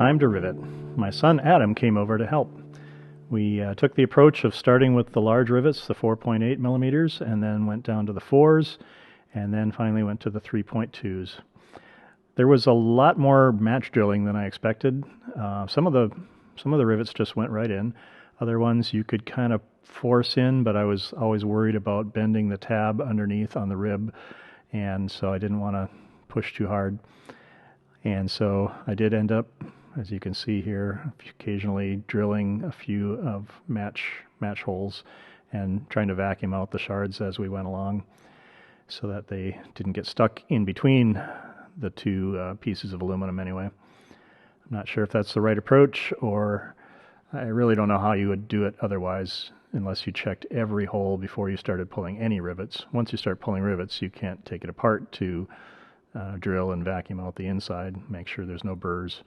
time to rivet. My son Adam came over to help. We took the approach of starting with the large rivets, the 4.8 millimeters, and then went down to the 4s, and then finally went to the 3.2s. There was a lot more match drilling than I expected. Some of the rivets just went right in. Other ones you could kind of force in, but I was always worried about bending the tab underneath on the rib, and so I didn't want to push too hard. And so I did end up, as you can see here, occasionally drilling a few of match holes and trying to vacuum out the shards as we went along so that they didn't get stuck in between the two pieces of aluminum anyway. I'm not sure if that's the right approach, or I really don't know how you would do it otherwise unless you checked every hole before you started pulling any rivets. Once you start pulling rivets, you can't take it apart to drill and vacuum out the inside, make sure there's no burrs.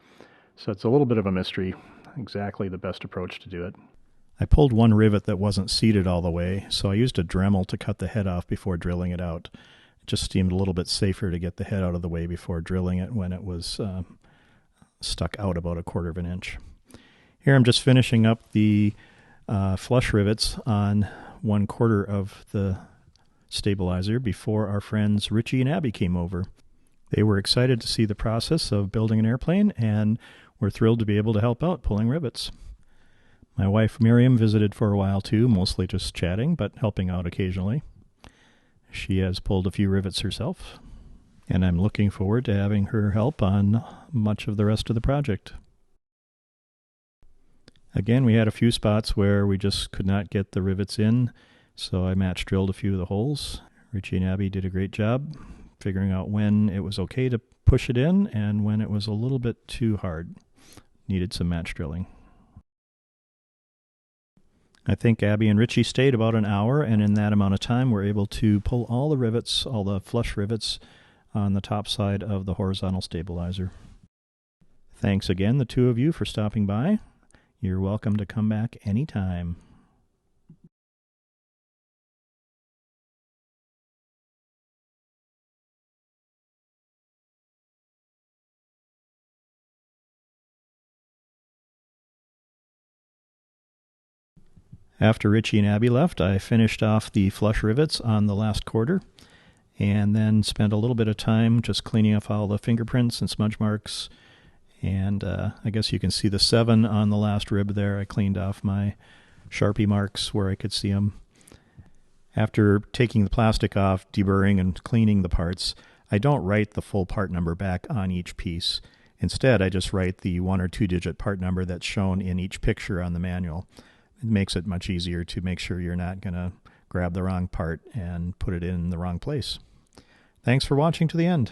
So it's a little bit of a mystery, exactly the best approach to do it. I pulled one rivet that wasn't seated all the way, so I used a Dremel to cut the head off before drilling it out. It just seemed a little bit safer to get the head out of the way before drilling it when it was stuck out about 1/4 of an inch. Here I'm just finishing up the flush rivets on 1/4 of the stabilizer before our friends Richie and Abby came over. They were excited to see the process of building an airplane and were thrilled to be able to help out pulling rivets. My wife Miriam visited for a while too, mostly just chatting, but helping out occasionally. She has pulled a few rivets herself, and I'm looking forward to having her help on much of the rest of the project. Again, we had a few spots where we just could not get the rivets in, so I match drilled a few of the holes. Richie and Abby did a great job figuring out when it was okay to push it in and when it was a little bit too hard. Needed some match drilling. I think Abby and Richie stayed about an hour, and in that amount of time we're able to pull all the rivets, all the flush rivets on the top side of the horizontal stabilizer. Thanks again, the two of you, for stopping by. You're welcome to come back anytime. After Richie and Abby left, I finished off the flush rivets on the last 1/4 and then spent a little bit of time just cleaning off all the fingerprints and smudge marks. And I guess you can see the 7 on the last rib there. I cleaned off my Sharpie marks where I could see them. After taking the plastic off, deburring, and cleaning the parts, I don't write the full part number back on each piece. Instead, I just write the 1 or 2 digit part number that's shown in each picture on the manual. It makes it much easier to make sure you're not going to grab the wrong part and put it in the wrong place. Thanks for watching to the end.